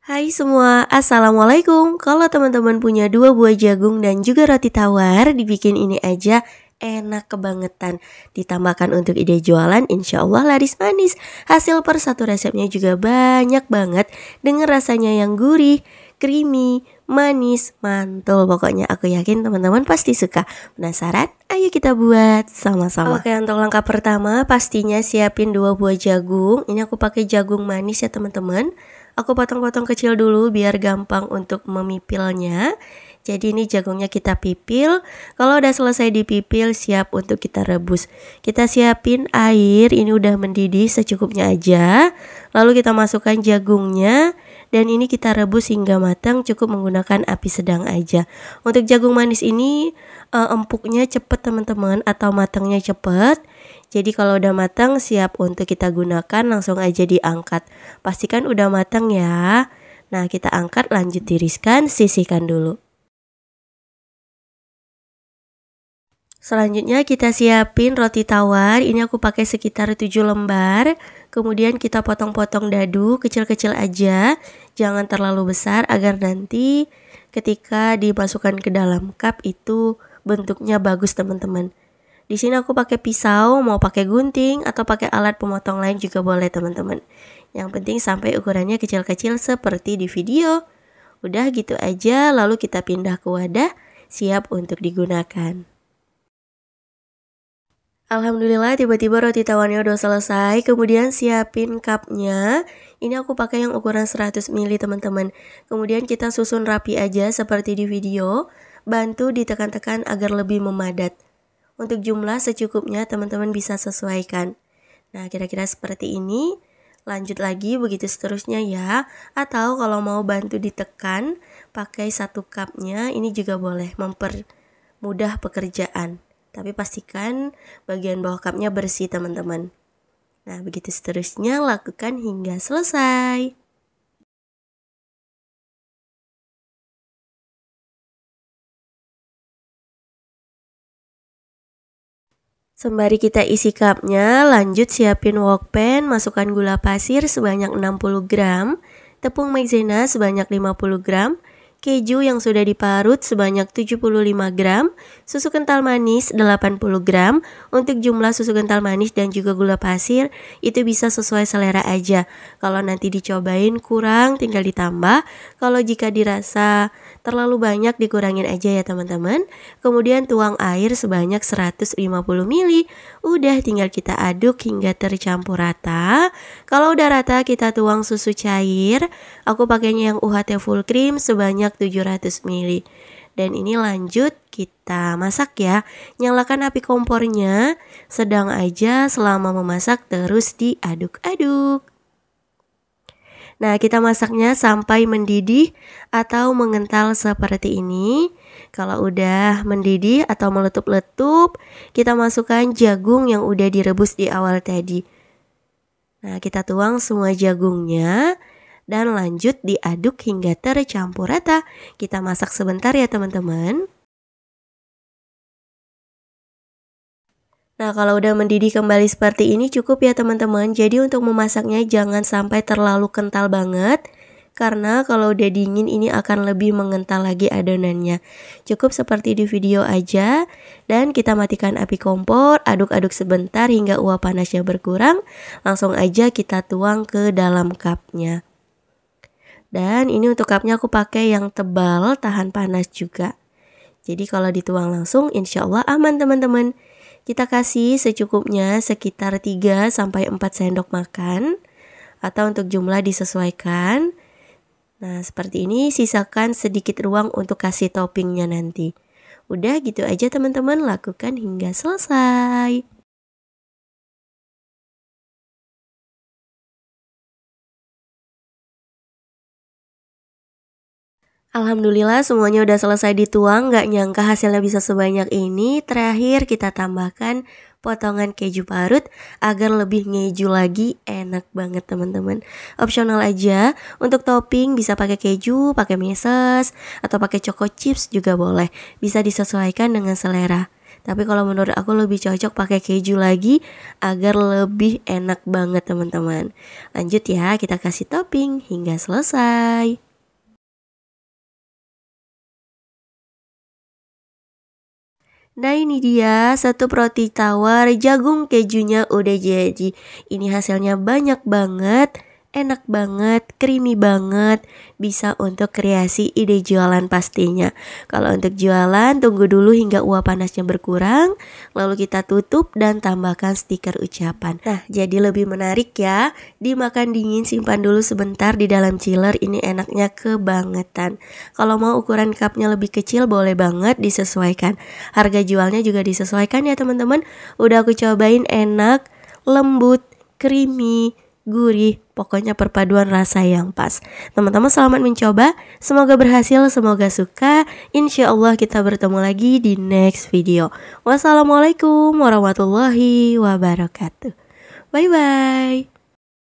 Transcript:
Hai semua, Assalamualaikum. Kalau teman-teman punya 2 buah jagung dan juga roti tawar, dibikin ini aja enak kebangetan. Ditambahkan untuk ide jualan, insya Allah laris manis. Hasil per satu resepnya juga banyak banget, dengan rasanya yang gurih, creamy, manis, mantul. Pokoknya aku yakin teman-teman pasti suka. Penasaran? Ayo kita buat sama-sama. Oke, untuk langkah pertama pastinya siapin 2 buah jagung. Ini aku pakai jagung manis ya teman-teman. Aku potong-potong kecil dulu biar gampang untuk memipilnya. Jadi ini jagungnya kita pipil. Kalau udah selesai dipipil, siap untuk kita rebus. Kita siapin air, ini udah mendidih secukupnya aja. Lalu kita masukkan jagungnya. Dan ini kita rebus hingga matang, cukup menggunakan api sedang aja. Untuk jagung manis ini empuknya cepet teman-teman, atau matangnya cepet. Jadi kalau udah matang siap untuk kita gunakan, langsung aja diangkat. Pastikan udah matang ya. Nah kita angkat, lanjut tiriskan, sisihkan dulu. Selanjutnya kita siapin roti tawar. Ini aku pakai sekitar 7 lembar. Kemudian kita potong-potong dadu kecil-kecil aja. Jangan terlalu besar agar nanti ketika dimasukkan ke dalam cup itu bentuknya bagus teman-teman. Di sini aku pakai pisau, mau pakai gunting atau pakai alat pemotong lain juga boleh teman-teman. Yang penting sampai ukurannya kecil-kecil seperti di video. Udah gitu aja, lalu kita pindah ke wadah, siap untuk digunakan. Alhamdulillah tiba-tiba roti tawarnya udah selesai. Kemudian siapin cupnya. Ini aku pakai yang ukuran 100 ml teman-teman. Kemudian kita susun rapi aja seperti di video. Bantu ditekan-tekan agar lebih memadat. Untuk jumlah secukupnya teman-teman bisa sesuaikan. Nah kira-kira seperti ini. Lanjut lagi begitu seterusnya ya. Atau kalau mau bantu ditekan pakai 1 cupnya, ini juga boleh mempermudah pekerjaan. Tapi pastikan bagian bawah cupnya bersih teman-teman. Nah begitu seterusnya, lakukan hingga selesai. Sembari kita isi cupnya, lanjut siapin wok pan, masukkan gula pasir sebanyak 60 gram, tepung maizena sebanyak 50 gram, keju yang sudah diparut sebanyak 75 gram, susu kental manis 80 gram. Untuk jumlah susu kental manis dan juga gula pasir itu bisa sesuai selera aja. Kalau nanti dicobain kurang tinggal ditambah. Kalau jika dirasa terlalu banyak dikurangin aja ya teman-teman. Kemudian tuang air sebanyak 150 ml. Udah tinggal kita aduk hingga tercampur rata. Kalau udah rata kita tuang susu cair. Aku pakainya yang UHT full cream sebanyak 700 ml. Dan ini lanjut kita masak ya. Nyalakan api kompornya sedang aja selama memasak, terus diaduk-aduk. Nah kita masaknya sampai mendidih atau mengental seperti ini. Kalau udah mendidih atau meletup-letup, kita masukkan jagung yang udah direbus di awal tadi. Nah kita tuang semua jagungnya. Dan lanjut diaduk hingga tercampur rata. Kita masak sebentar ya teman-teman. Nah kalau udah mendidih kembali seperti ini cukup ya teman-teman. Jadi untuk memasaknya jangan sampai terlalu kental banget. Karena kalau udah dingin ini akan lebih mengental lagi adonannya. Cukup seperti di video aja. Dan kita matikan api kompor, aduk-aduk sebentar hingga uap panasnya berkurang. Langsung aja kita tuang ke dalam cupnya. Dan ini untuk cupnya aku pakai yang tebal, tahan panas juga. Jadi kalau dituang langsung insya Allah aman teman-teman. Kita kasih secukupnya sekitar 3-4 sendok makan. Atau untuk jumlah disesuaikan. Nah seperti ini, sisakan sedikit ruang untuk kasih toppingnya nanti. Udah gitu aja teman-teman, lakukan hingga selesai. Alhamdulillah semuanya udah selesai dituang, gak nyangka hasilnya bisa sebanyak ini. Terakhir kita tambahkan potongan keju parut agar lebih ngeju lagi, enak banget teman-teman. Opsional aja, untuk topping bisa pakai keju, pakai meses, atau pakai choco chips juga boleh. Bisa disesuaikan dengan selera. Tapi kalau menurut aku lebih cocok pakai keju lagi agar lebih enak banget teman-teman. Lanjut ya, kita kasih topping hingga selesai. Nah ini dia satu roti tawar jagung kejunya udah jadi. Ini hasilnya banyak banget, enak banget, creamy banget. Bisa untuk kreasi ide jualan pastinya. Kalau untuk jualan tunggu dulu hingga uap panasnya berkurang. Lalu kita tutup dan tambahkan stiker ucapan. Nah jadi lebih menarik ya. Dimakan dingin simpan dulu sebentar di dalam chiller. Ini enaknya kebangetan. Kalau mau ukuran cupnya lebih kecil boleh banget disesuaikan. Harga jualnya juga disesuaikan ya teman-teman. Udah aku cobain enak, lembut, creamy, gurih, pokoknya perpaduan rasa yang pas. Teman-teman selamat mencoba, semoga berhasil, semoga suka. Insya Allah kita bertemu lagi di next video. Wassalamualaikum warahmatullahi wabarakatuh. Bye bye.